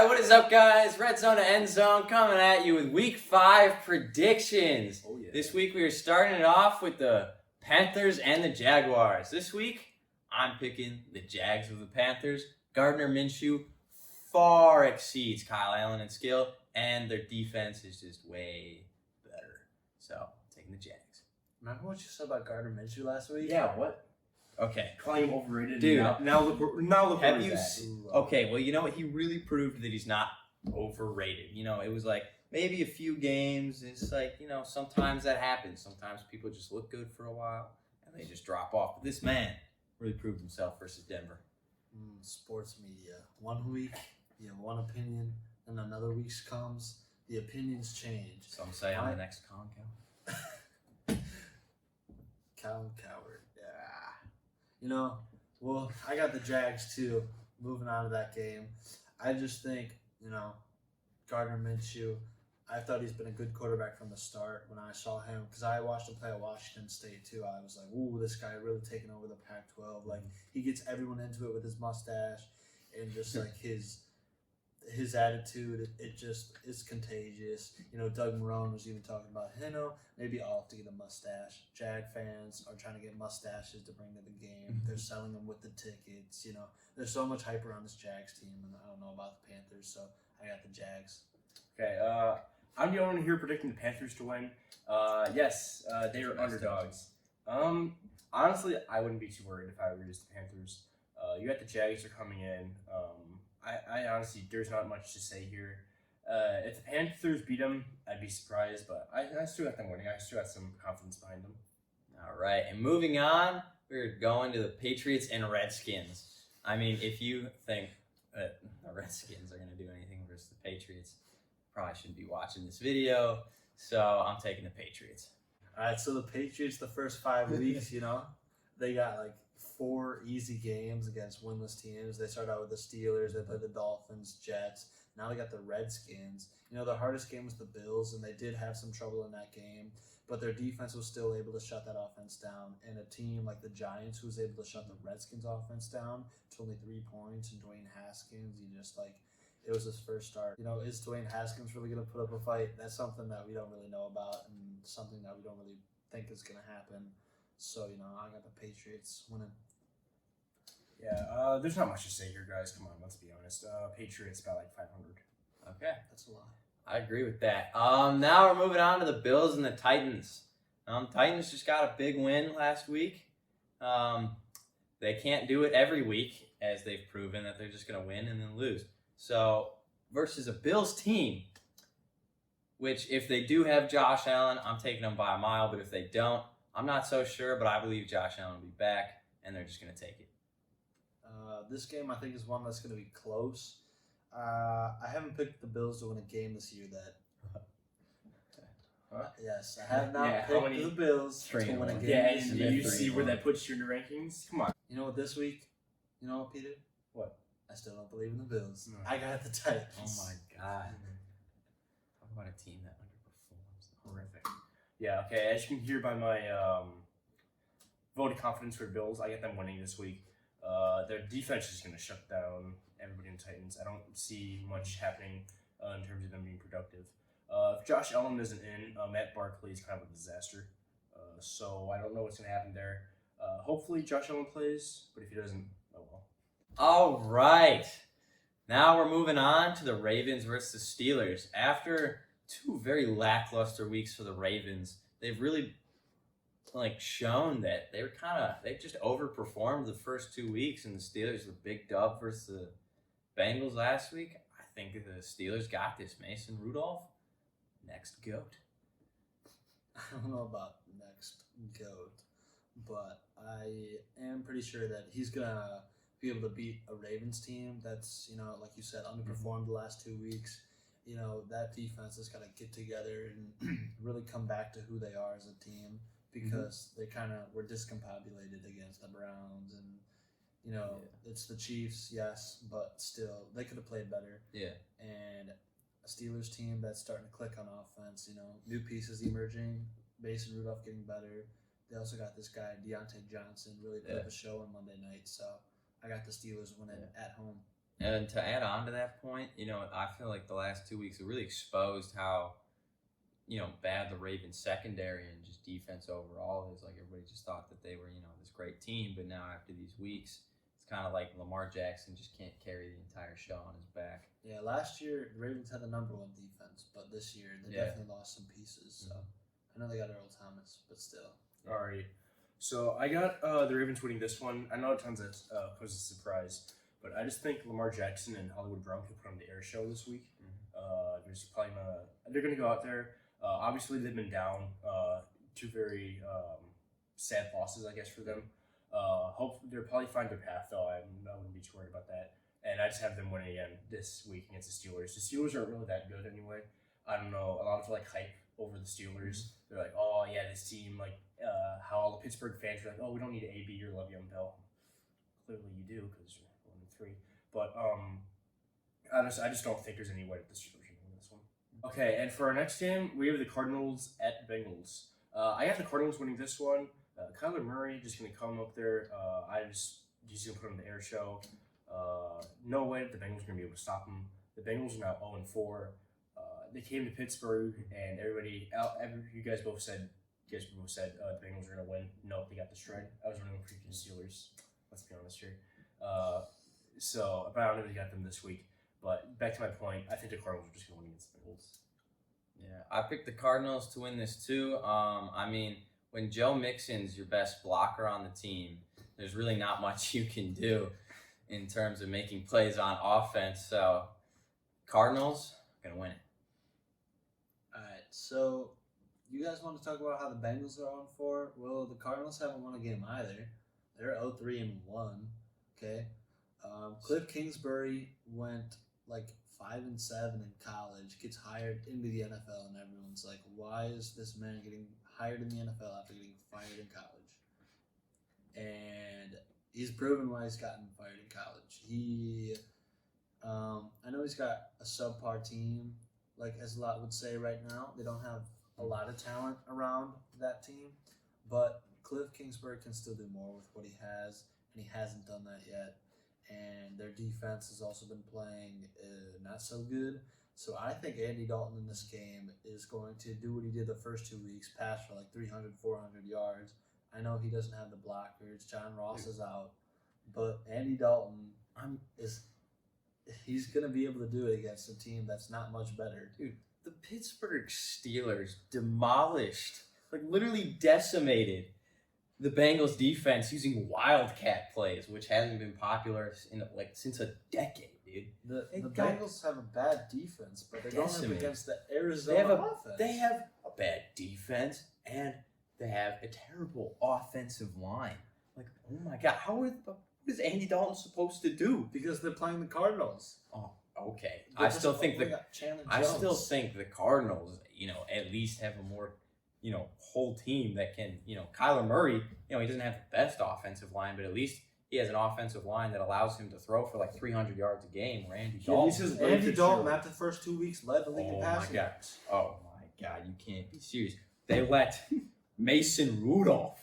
right, what is up, guys? Redzone to Endzone coming at you with Week 5 predictions. Oh, yeah. This week we are starting it off with the Panthers and the Jaguars. This week, I'm picking the Jags with the Panthers. Gardner Minshew far exceeds Kyle Allen in skill, and their defense is just way better. So, I'm taking the Jags. Remember what you said about Gardner Minshew last week? Yeah, what? Okay. Calling him overrated. Dude, now look where Have he's you at. Okay, well, you know what? He really proved that he's not overrated. You know, it was like maybe a few games. It's like, you know, sometimes that happens. Sometimes people just look good for a while and they just drop off. But this man really proved himself versus Denver. Sports media. 1 week, you have one opinion, and another week comes, the opinions change. Some say I'm the next Colin Coward. Yeah. You know, well, I got the Jags too. Moving on to that game. I just think, you know, Gardner Minshew, I thought he's been a good quarterback from the start when I saw him, because I watched him play at Washington State too. I was like, ooh, this guy really taking over the Pac-12. Like, he gets everyone into it with his mustache and just like his attitude. It just is contagious. You know, Doug Marrone was even talking about, you know, maybe I'll have to get a mustache. Jag fans are trying to get mustaches to bring to the game. They're selling them with the tickets. You know, there's so much hype around this Jags team, and I don't know about the Panthers, so I got the Jags. Okay, I'm the only one here predicting the Panthers to win. Yes, they are underdogs. Honestly, I wouldn't be too worried if I were just the Panthers. You got the Jags are coming in. I honestly, there's not much to say here. If the Panthers beat them, I'd be surprised, but I still got them winning. I still got some confidence behind them. All right, and moving on, we're going to the Patriots and Redskins. I mean, if you think that the Redskins are going to do anything versus the Patriots, probably shouldn't be watching this video, so I'm taking the Patriots. All right, so the Patriots, the first 5 weeks, you know, they got like 4 easy games against winless teams. They started out with the Steelers, they played the Dolphins, Jets. Now they got the Redskins. You know, the hardest game was the Bills, and they did have some trouble in that game, but their defense was still able to shut that offense down. And a team like the Giants, who was able to shut the Redskins offense down to only 3 points, and Dwayne Haskins, it was his first start. You know, is Dwayne Haskins really going to put up a fight? That's something that we don't really know about, and something that we don't really think is going to happen. So, you know, I got the Patriots winning. Yeah, there's not much to say here, guys. Come on, let's be honest. Patriots by like 500. Okay. That's a lot. I agree with that. Now we're moving on to the Bills and the Titans. Titans just got a big win last week. They can't do it every week, as they've proven that they're just going to win and then lose. So, versus a Bills team, which if they do have Josh Allen, I'm taking them by a mile. But if they don't, I'm not so sure. But I believe Josh Allen will be back, and they're just going to take it. This game, I think, is one that's going to be close. I haven't picked the Bills to win a game this year. Yes, I have not picked the Bills to win a game. Yeah, this and year. you see where that puts you in the rankings? Come on. You know what? This week, you know what, Peter? What? I still don't believe in the Bills. No. I got the Titans. Oh my God! Talk about a team that underperforms. Horrific. Yeah. Okay. As you can hear by my vote of confidence for Bills, I get them winning this week. Their defense is going to shut down everybody in the Titans. I don't see much happening in terms of them being productive. If Josh Allen isn't in, Matt Barkley is kind of a disaster. So I don't know what's going to happen there. Hopefully Josh Allen plays, but if he doesn't, oh well. All right. Now we're moving on to the Ravens versus the Steelers. After 2 very lackluster weeks for the Ravens, they've really shown that they just overperformed the first 2 weeks, and the Steelers, the big dub versus the Bengals last week. I think the Steelers got this. Mason Rudolph, next GOAT. I don't know about next GOAT, but I am pretty sure that he's going to be able to beat a Ravens team that's, you know, like you said, underperformed the last 2 weeks. You know, that defense has got to get together and really come back to who they are as a team, because they kind of were discombobulated against the Browns. And, you know, it's the Chiefs, yes, but still, they could have played better. Yeah. And a Steelers team that's starting to click on offense, you know, new pieces emerging, Mason Rudolph getting better. They also got this guy, Deontay Johnson, really put up a show on Monday night. So I got the Steelers winning at home. And to add on to that point, I feel like the last 2 weeks have really exposed how, bad the Ravens secondary and just defense overall is. Like everybody just thought that they were, this great team, but now after these weeks, it's kind of like Lamar Jackson just can't carry the entire show on his back. Yeah, last year the Ravens had the number one defense, but this year they definitely lost some pieces. So I know they got Earl Thomas, but still. All right. So I got the Ravens winning this one. I know it tons of poses a surprise, but I just think Lamar Jackson and Hollywood Brown could put on the air show this week. They're gonna go out there. Obviously, they've been down. Two very sad losses, I guess, for them. Hope they'll probably find their path, though. I wouldn't be too worried about that. And I just have them winning again this week against the Steelers. The Steelers aren't really that good anyway. I don't know. A lot of hype over the Steelers. They're like, oh yeah, this team, how all the Pittsburgh fans are like, oh, we don't need AB or Le'Veon Bell. Clearly you do because you're 1-3. But I just don't think there's any way that the Steelers are winning this one. Okay, and for our next game, we have the Cardinals at Bengals. I got the Cardinals winning this one. Kyler Murray just gonna come up there. He's gonna put on the air show. No way that the Bengals are gonna be able to stop him. The Bengals are now 0-4. They came to Pittsburgh, and you guys both said the Bengals were gonna win. Nope, they got destroyed. I was running for the Steelers. Let's be honest here. But I don't know if they got them this week. But back to my point, I think the Cardinals are just gonna win against the Bengals. Yeah, I picked the Cardinals to win this too. When Joe Mixon's your best blocker on the team, there's really not much you can do in terms of making plays on offense. So, Cardinals going to win it. All right, so you guys want to talk about how the Bengals are on 4? Well, the Cardinals haven't won a game either. They're 0-3-1. Okay, Cliff Kingsbury went 5-7 in college, gets hired into the NFL, and everyone's like, why is this man getting hired in the NFL after getting fired in college? And he's proven why he's gotten fired in college. I know he's got a subpar team, as a lot would say right now. They don't have a lot of talent around that team, but Cliff Kingsbury can still do more with what he has, and he hasn't done that yet. And their defense has also been playing not so good. So I think Andy Dalton in this game is going to do what he did the first 2 weeks, pass for 300, 400 yards. I know he doesn't have the blockers. John Ross is out. But Andy Dalton he's going to be able to do it against a team that's not much better. Dude, the Pittsburgh Steelers demolished, literally decimated the Bengals defense using wildcat plays, which hasn't been popular since a decade, dude. The Bengals have a bad defense, but they're going up against the Arizona offense. They have a bad defense, and they have a terrible offensive line. Oh my God, what is Andy Dalton supposed to do? Because they're playing the Cardinals. Oh, okay. I still think the Cardinals, at least have a more whole team that can, Kyler Murray, he doesn't have the best offensive line, but at least he has an offensive line that allows him to throw for 300 yards a game. Where Andy Dalton, after the first 2 weeks, led the league in passing. Oh my God, you can't be serious. They let Mason Rudolph.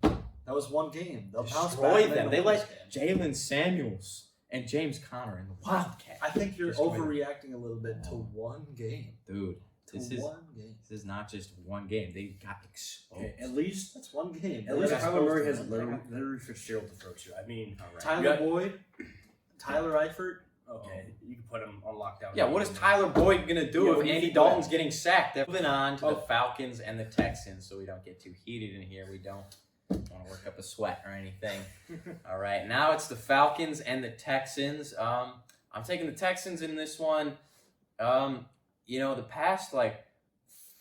That was one game. They'll destroy them. They let Jalen Samuels and James Conner in the Wildcat. I think you're overreacting a little bit to one game. Dude. This is not just one game. They got exposed. Okay, at least that's one game. At least Kyler Murray has Larry Fitzgerald to throw to. I mean, Tyler Boyd, Tyler Eifert. Okay, you can put him on lockdown. Yeah, what is Tyler Boyd going to do if Andy Dalton's getting sacked? They're moving on to the Falcons and the Texans, so we don't get too heated in here. We don't want to work up a sweat or anything. All right, now it's the Falcons and the Texans. I'm taking the Texans in this one. The past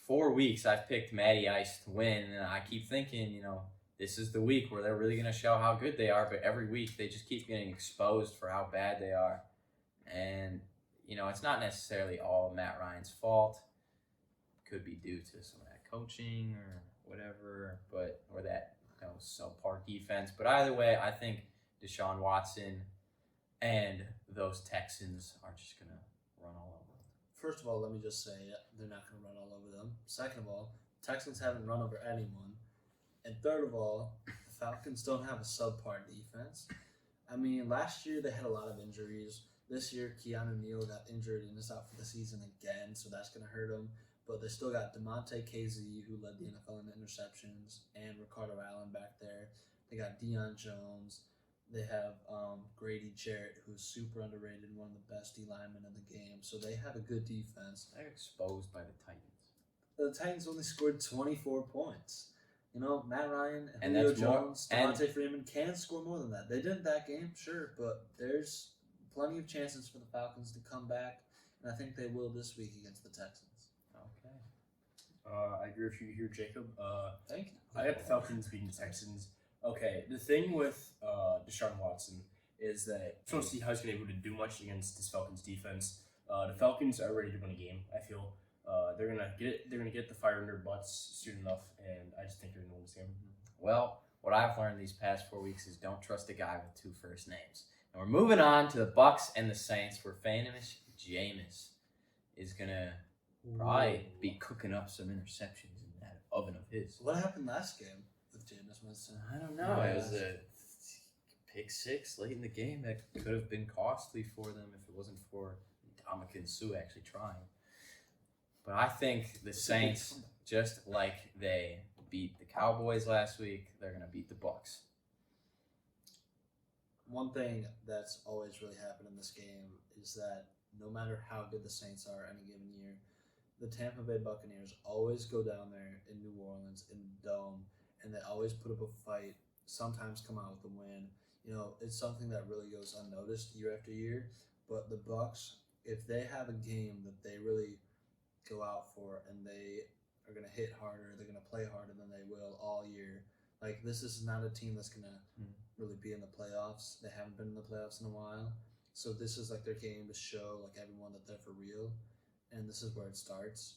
4 weeks I've picked Matty Ice to win, and I keep thinking, this is the week where they're really going to show how good they are, but every week they just keep getting exposed for how bad they are. And, it's not necessarily all Matt Ryan's fault. Could be due to some of that coaching or whatever, or that subpar defense. But either way, I think Deshaun Watson and those Texans are just going to run all over. First of all, let me just say they're not going to run all over them. Second of all, Texans haven't run over anyone. And third of all, the Falcons don't have a subpar defense. I mean, last year they had a lot of injuries. This year, Keanu Neal got injured and is out for the season again, so that's going to hurt him. But they still got DeMonte KZ, who led the NFL in interceptions, and Ricardo Allen back there. They got Deion Jones. They have Grady Jarrett, who's super underrated and one of the best D linemen in the game. So they have a good defense. They're exposed by the Titans. The Titans only scored 24 points. You know, Matt Ryan And Julio that's more- Jones, Devontae Freeman can score more than that. They didn't that game, sure, but there's plenty of chances for the Falcons to come back, and I think they will this week against the Texans. Okay. I agree with you here, Jacob. Thank you. I got the Falcons beating the Texans. Okay, the thing with Deshaun Watson is that I just want to see how he's going to be able to do much against this Falcons defense. The Falcons are ready to win a game. I feel they're gonna get the fire in their butts soon enough, and I just think they're going to win this game. Well, what I've learned these past 4 weeks is don't trust a guy with 2 first names. And we're moving on to the Bucs and the Saints, where famous Jameis is gonna probably be cooking up some interceptions in that oven of his. What happened last game with Jameis Winston? I don't know. It was a pick 6 late in the game that could have been costly for them if it wasn't for Ndamukong Suh actually trying. But I think the Saints, just like they beat the Cowboys last week, they're gonna beat the Bucs. One thing that's always really happened in this game is that no matter how good the Saints are any given year, the Tampa Bay Buccaneers always go down there in New Orleans in the Dome, and they always put up a fight, sometimes come out with a win. You know, it's something that really goes unnoticed year after year, but the Bucs, if they have a game that they really go out for and they are going to hit harder, they're going to play harder than they will all year. Like, this is not a team that's going to really be in the playoffs. They haven't been in the playoffs in a while. So this is like their game to show like everyone that they're for real. And this is where it starts.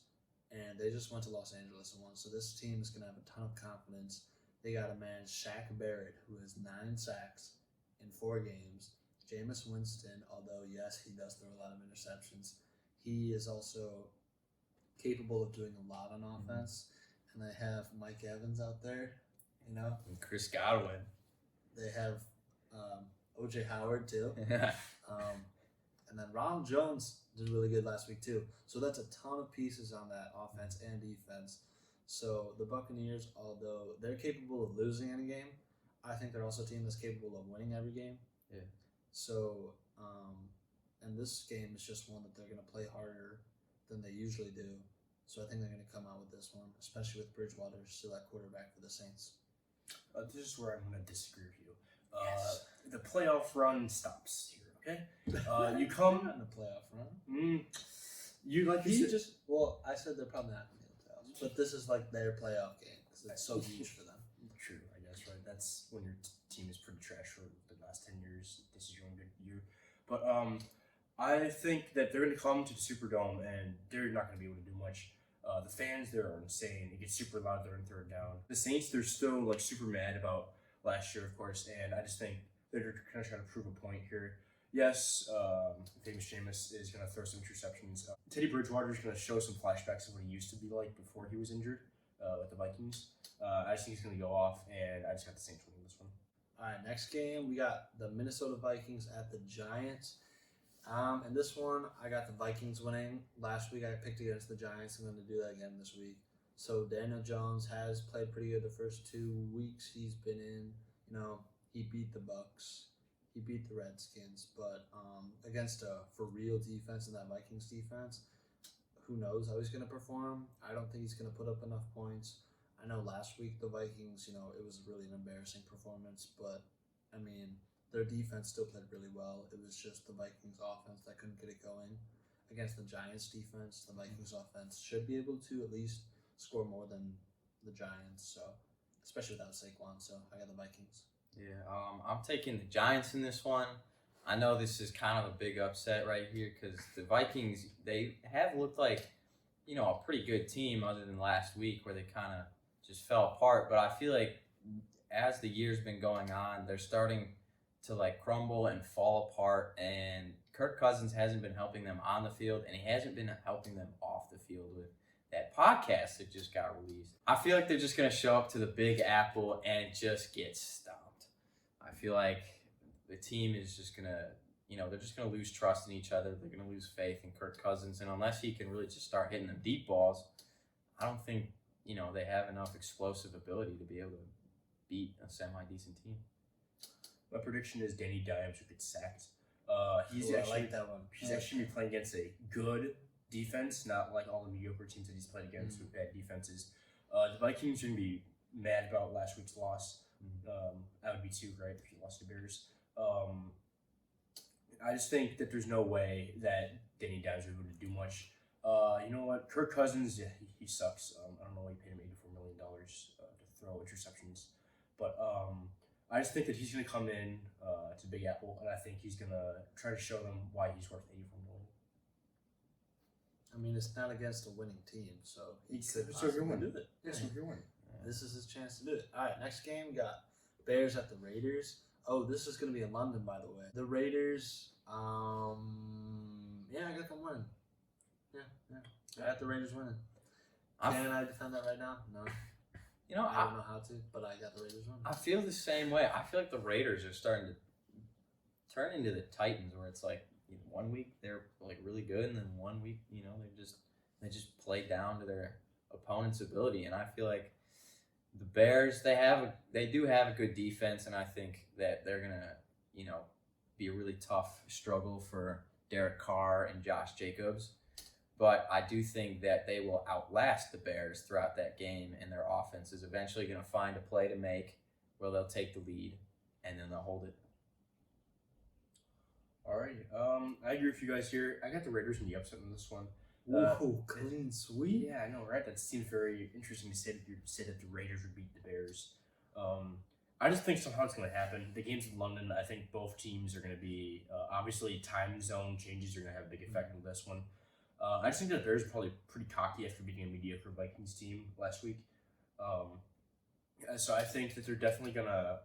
And they just went to Los Angeles and won. So this team is going to have a ton of confidence. They got a man, Shaq Barrett, who has 9 sacks in 4 games. Jameis Winston, although, yes, he does throw a lot of interceptions, he is also capable of doing a lot on offense. And they have Mike Evans out there, you know. And Chris Godwin. They have O.J. Howard, too. And then Ronald Jones did really good last week, too. So that's a ton of pieces on that offense and defense. So the Buccaneers, although they're capable of losing any game, I think they're also a team that's capable of winning every game. Yeah. So, and this game is just one that they're going to play harder than they usually do. So I think they're going to come out with this one, especially with Bridgewater still at quarterback for the Saints. This is where I'm going to disagree with you. Yes. The playoff run stops here, okay? You come... They're not in the playoff run. You like He you said, just, well, I said they're probably not in the playoffs, but this is like their playoff game because it's so huge for them. True, I guess, right? That's when your team is pretty trash for the last 10 years. This is your own good year. But I think that they're going to come to the Superdome and they're not going to be able to do much. The fans there are insane. It gets super loud there in third down. The Saints, they're still like super mad about last year, of course, and I just think they're kind of trying to prove a point here. Yes, famous Jameis is going to throw some interceptions. Teddy Bridgewater is going to show some flashbacks of what he used to be like before he was injured with the Vikings. I just think he's going to go off, and I just got the Saints winning this one. All right, next game, we got the Minnesota Vikings at the Giants. And this one, I got the Vikings winning. Last week, I picked against the Giants. I'm going to do that again this week. So Daniel Jones has played pretty good the first 2 weeks he's been in. You know, he beat the Bucks. He beat the Redskins. But against a for-real defense in that Vikings defense, who knows how he's going to perform. I don't think he's going to put up enough points. I know last week the Vikings, you know, it was really an embarrassing performance. But, I mean, their defense still played really well. It was just the Vikings offense that couldn't get it going. Against the Giants defense, the Vikings offense should be able to at least score more than the Giants. So, especially without Saquon. So, I got the Vikings. Yeah, I'm taking the Giants in this one. I know this is kind of a big upset right here because the Vikings, they have looked like, you know, a pretty good team other than last week where they kind of just fell apart. But I feel like as the year's been going on, they're starting to like crumble and fall apart, and Kirk Cousins hasn't been helping them on the field, and he hasn't been helping them off the field with that podcast that just got released. I feel like they're just going to show up to the Big Apple and just get stomped. I feel like the team is just gonna, they're just gonna lose trust in each other. They're gonna lose faith in Kirk Cousins, and unless he can really just start hitting them deep balls, I don't think they have enough explosive ability to be able to beat a semi-decent team. My prediction is Danny Dimes will get sacked. I like that one. He's actually going to be playing against a good defense, not like all the mediocre teams that he's played against with bad defenses. The Vikings are going to be mad about last week's loss. I would be too, right, if you lost to Bears. I just think that there's no way that Danny Dimes will be able to do much. You know what? Kirk Cousins, yeah, he sucks. I don't know why you paid him $84 million to throw interceptions. But I just think that he's going to come in to Big Apple, and I think he's going to try to show them why he's worth $84 million. I mean, it's not against a winning team, so he could So possibly everyone do it. Yeah, so everyone. This is his chance to do it. All right, next game, we got Bears at the Raiders. Oh, this is going to be in London, by the way. The Raiders, I got them winning. Yeah. I got the Raiders winning. Can I defend that right now? No. I don't know how to, but I got the Raiders winning. I feel the same way. I feel like the Raiders are starting to turn into the Titans, where it's like 1 week they're like really good, and then 1 week they just play down to their opponent's ability. And I feel like the Bears they do have a good defense, and I think that they're gonna be a really tough struggle for Derek Carr and Josh Jacobs. But I do think that they will outlast the Bears throughout that game, and their offense is eventually going to find a play to make where they'll take the lead, and then they'll hold it. All right. I agree with you guys here. I got the Raiders in the upset in this one. Ooh, clean sweep. Yeah, I know, right? That seems very interesting to say that the Raiders would beat the Bears. I just think somehow it's going to happen. The game's in London. I think both teams are going to be obviously time zone changes are going to have a big effect on this one. I just think that the Bears are probably pretty cocky after beating a mediocre Vikings team last week. So I think that they're definitely going to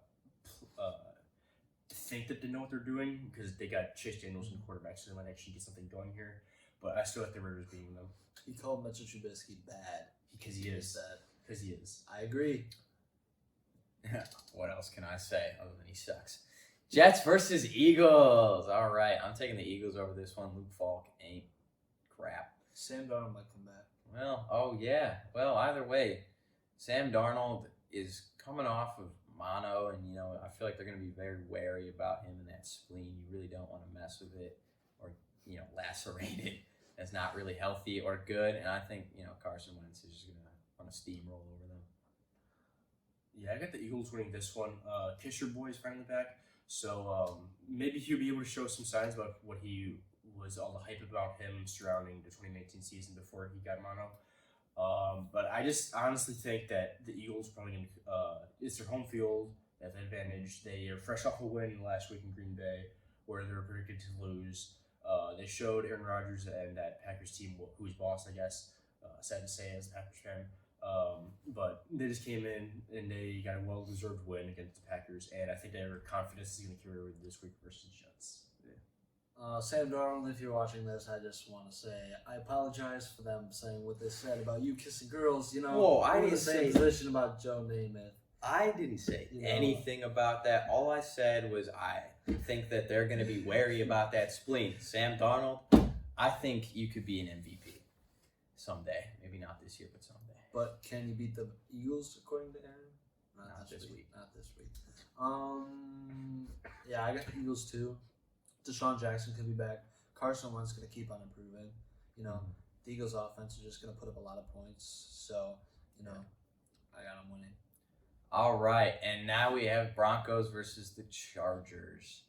think that they know what they're doing because they got Chase Daniels in quarterback, so they might actually get something going here. But I still like the Raiders beating them. He called Mitchell Trubisky bad. Because he is. Because he is. I agree. What else can I say other than he sucks? Jets versus Eagles. All right, I'm taking the Eagles over this one. Luke Falk ain't crap. Sam Darnold might come back. Well, either way, Sam Darnold is coming off of mono, and I feel like they're going to be very wary about him and that spleen. You really don't want to mess with it or lacerate it. That's not really healthy or good. And I think Carson Wentz is just going to want to steamroll over them. Yeah, I got the Eagles winning this one. Kisher boy is finally back, so maybe he'll be able to show some signs about what he was, all the hype about him surrounding the 2019 season before he got mono. But I just honestly think that the Eagles probably going to, it's their home field, they have the advantage. They are fresh off a win last week in Green Bay where they were predicted to lose. They showed Aaron Rodgers and that Packers team who's boss, I guess, sad to say as a Packers fan. But they just came in and they got a well-deserved win against the Packers, and I think their confidence is going to carry over this week versus the Jets. Sam Darnold, if you're watching this, I just want to say I apologize for them saying what they said about you kissing girls. Whoa, I we're in didn't the same say position about Joe Namath. I didn't say anything about that. All I said was I think that they're going to be wary about that spleen. Sam Darnold, I think you could be an MVP someday. Maybe not this year, but someday. But can you beat the Eagles according to Aaron? Not this week. Not this week. Yeah, I got the Eagles too. Deshaun Jackson could be back. Carson Wentz going to keep on improving. The Eagles' offense is just going to put up a lot of points. So, I got them winning. All right, and now we have Broncos versus the Chargers.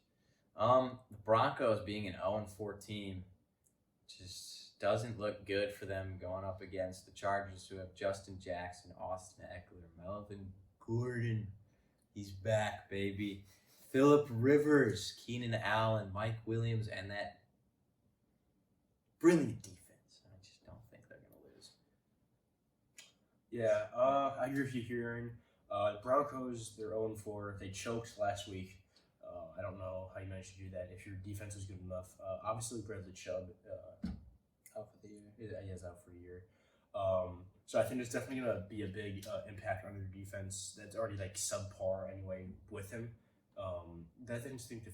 The Broncos being an 0-4 team just doesn't look good for them going up against the Chargers, who have Justin Jackson, Austin Eckler, Melvin Gordon. He's back, baby. Phillip Rivers, Keenan Allen, Mike Williams, and that brilliant defense. I just don't think they're going to lose. Yeah, I agree with you here, Aaron. The Broncos, they're 0-4. They choked last week. I don't know how you managed to do that if your defense was good enough. Obviously, Bradley Chubb Out for the year. Yeah, he is out for a year. So I think it's definitely going to be a big impact on their defense that's already like subpar anyway with him. I just think that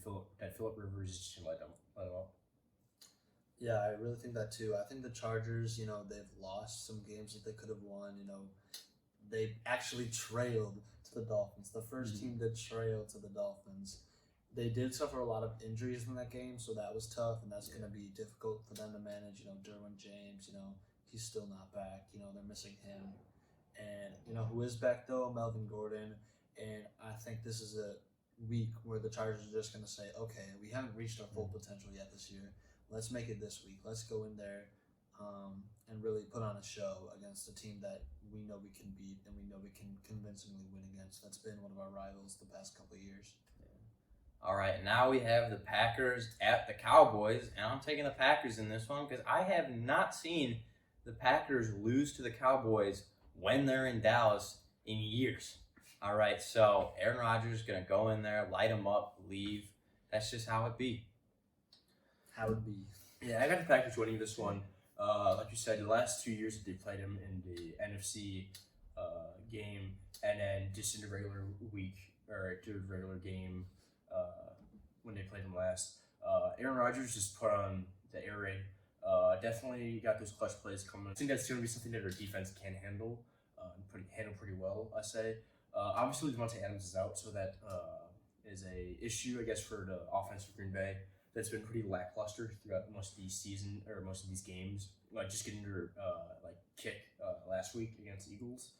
Philip Rivers is just gonna let him up. Yeah, I really think that too. I think the Chargers, they've lost some games that they could have won. They actually trailed to the Dolphins. The first team that trailed to the Dolphins. They did suffer a lot of injuries in that game, so that was tough, and that's going to be difficult for them to manage. Derwin James, he's still not back. They're missing him. And, who is back, though? Melvin Gordon. And I think this is a week where the Chargers are just going to say, okay, we haven't reached our full potential yet this year. Let's make it this week. Let's go in there and really put on a show against a team that we know we can beat and we know we can convincingly win against. That's been one of our rivals the past couple of years. All right, now we have the Packers at the Cowboys, and I'm taking the Packers in this one because I have not seen the Packers lose to the Cowboys when they're in Dallas in years. All right, so Aaron Rodgers is going to go in there, light them up, leave. That's just how it be. How it be. Yeah, I got the Packers winning this one. Like you said, the last 2 years they played them in the NFC game, and then just in the regular week or the regular game when they played them last. Aaron Rodgers just put on the air raid. Definitely got those clutch plays coming. I think that's going to be something that our defense can handle pretty well, I say. Obviously, Devontae Adams is out, so that is a issue, I guess, for the offense for Green Bay. That's been pretty lackluster throughout most of these season or most of these games. Like just getting their kick last week against the Eagles.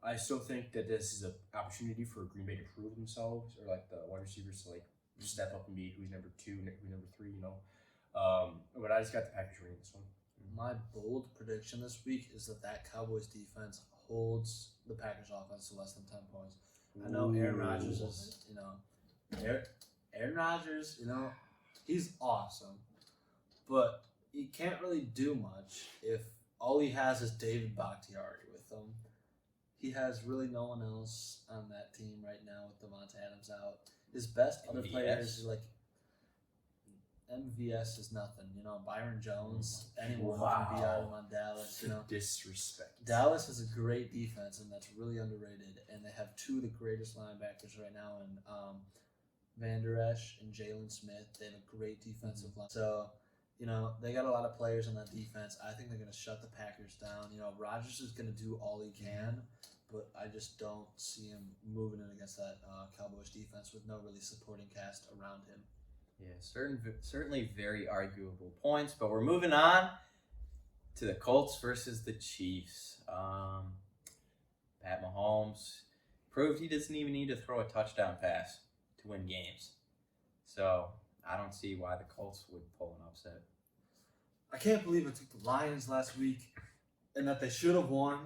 I still think that this is an opportunity for Green Bay to prove themselves, or like the wide receivers to step up and be who's number 2, who's number 3. But I just got the Packers winning this one. My bold prediction this week is that Cowboys defense holds the Packers offense to less than 10 points. I know Aaron Rodgers is, Aaron Rodgers, he's awesome, but he can't really do much if all he has is David Bakhtiari with him. He has really no one else on that team right now with Devontae Adams out. His best other players is MVS is nothing. Byron Jones, anyone can be out on Dallas. Disrespect. Dallas has a great defense, and that's really underrated. And they have 2 of the greatest linebackers right now in Van Der Esch and Jalen Smith. They have a great defensive line. So, they got a lot of players on that defense. I think they're going to shut the Packers down. Rodgers is going to do all he can, but I just don't see him moving in against that Cowboys defense with no really supporting cast around him. Yeah, certainly very arguable points, but we're moving on to the Colts versus the Chiefs. Pat Mahomes proved he doesn't even need to throw a touchdown pass to win games. So I don't see why the Colts would pull an upset. I can't believe it took the Lions last week and that they should have won,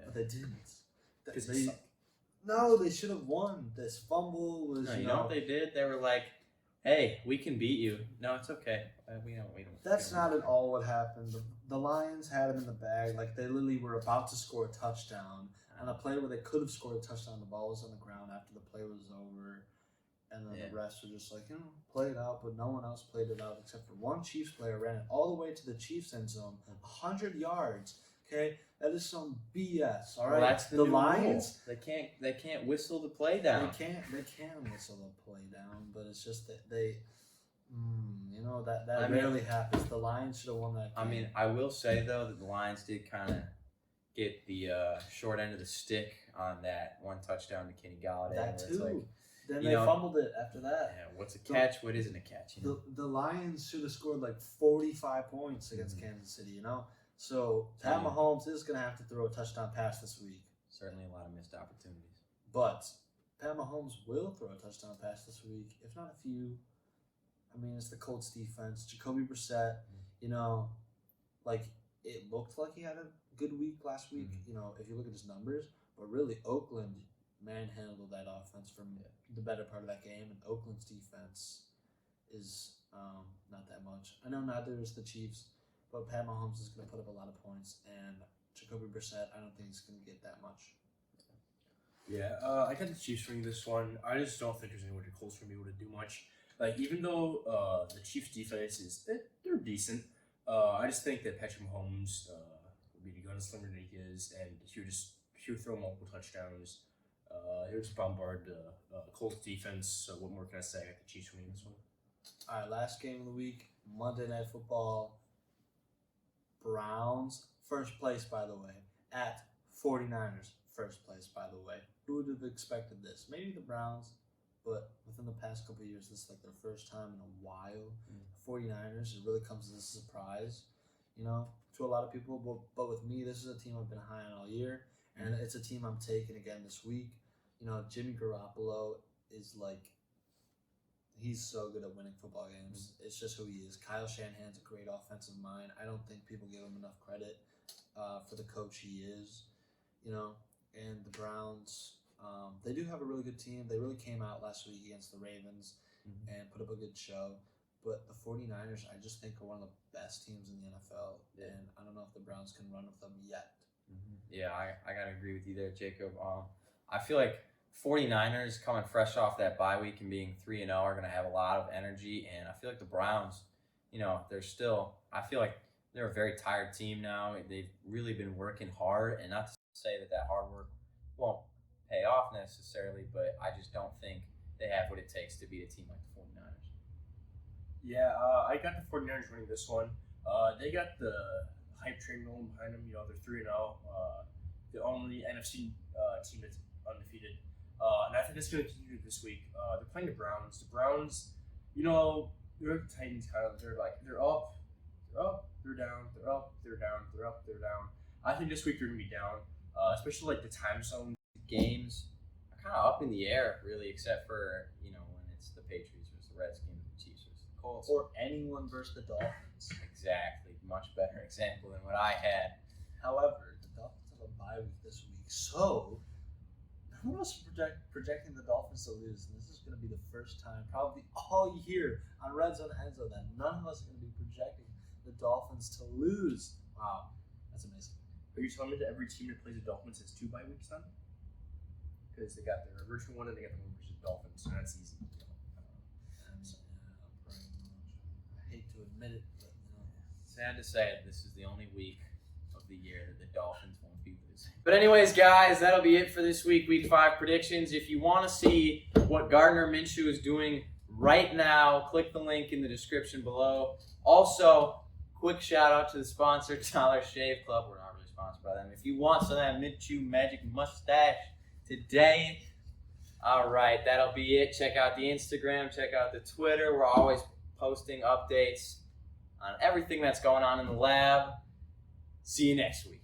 but they didn't. They should have won. This fumble was. No, you know what they did? They were like, "Hey, we can beat you." No, it's okay. We don't. That's not at all what happened. The Lions had him in the bag. They literally were about to score a touchdown. On a play where they could have scored a touchdown, the ball was on the ground after the play was over. And then the refs were just play it out, but no one else played it out except for one Chiefs player ran it all the way to the Chiefs end zone, 100 yards. Okay, that is some BS. All right, well, that's the Lions. Rule. They can't whistle the play down. They can whistle the play down, but it's just that they, rarely happens. The Lions should have won that game. I mean, I will say though that the Lions did kind of get the short end of the stick on that one touchdown to Kenny Galladay. That too. Then they fumbled it after that. Yeah, what's a catch? What isn't a catch? The Lions should have scored 45 points against Kansas City, So Pat Mahomes is going to have to throw a touchdown pass this week. Certainly a lot of missed opportunities. But Pat Mahomes will throw a touchdown pass this week, if not a few. I mean, it's the Colts defense. Jacoby Brissett, it looked like he had a good week last week, if you look at his numbers. But really, Oakland manhandled that offense from the better part of that game, and Oakland's defense is not that much. I know neither is the Chiefs, but Pat Mahomes is going to put up a lot of points, and Jacoby Brissett, I don't think he's going to get that much. Yeah, I got the Chiefs winning this one. I just don't think there's any way the Colts will be able to do much. Even though the Chiefs' defense they're decent, I just think that Patrick Mahomes will be the gunslinger that he is, and he'll throw multiple touchdowns. He just bombarded Colts defense. So what more can I say? I got the Chiefs winning this one. All right, last game of the week, Monday Night Football. Browns, first place, by the way, at 49ers, first place, by the way. Who would have expected this? Maybe the Browns, but within the past couple of years, this is like their first time in a while. 49ers, it really comes as a surprise, to a lot of people. But with me, this is a team I've been high on all year, and it's a team I'm taking again this week. Jimmy Garoppolo is he's so good at winning football games. It's just who he is. Kyle Shanahan's a great offensive mind. I don't think people give him enough credit for the coach he is, And the Browns, they do have a really good team. They really came out last week against the Ravens and put up a good show. But the 49ers, I just think, are one of the best teams in the NFL. Yeah. And I don't know if the Browns can run with them yet. Yeah, I got to agree with you there, Jacob. I feel like 49ers coming fresh off that bye week and being 3-0 are going to have a lot of energy. And I feel like the Browns, I feel like they're a very tired team now. They've really been working hard. And not to say that hard work won't pay off necessarily, but I just don't think they have what it takes to beat a team like the 49ers. Yeah, I got the 49ers winning this one. They got the hype train rolling behind them. They're 3-0. The only NFC team that's undefeated. And I think it's going to continue this week. They're playing the Browns. The Browns, they're like the Titans kind of. They're up, they're down, they're up, they're down, they're up, they're down. I think this week they're going to be down, especially like the time zone. Games are kind of up in the air, really, except for, when it's the Patriots versus the Redskins, the Chiefs versus the Colts. Or anyone versus the Dolphins. Exactly. Much better example than what I had. However, the Dolphins have a bye week this week, so none of us are projecting the Dolphins to lose, and this is going to be the first time probably all year on Redzone and Endzone that none of us are going to be projecting the Dolphins to lose. Wow, that's amazing. Are you telling me that every team that plays the Dolphins has 2 bye weeks then? Because they got their original one and they got the one versus the Dolphins, so that's easy. I hate to admit it, but sad to say, this is the only week of the year that the Dolphins won't be losing. But anyways, guys, that'll be it for this week, Week 5 predictions. If you want to see what Gardner Minshew is doing right now, click the link in the description below. Also, quick shout out to the sponsor, Dollar Shave Club. We're not really sponsored by them. If you want some of that Minshew magic mustache today, all right, that'll be it. Check out the Instagram, check out the Twitter. We're always posting updates on everything that's going on in the lab. See you next week.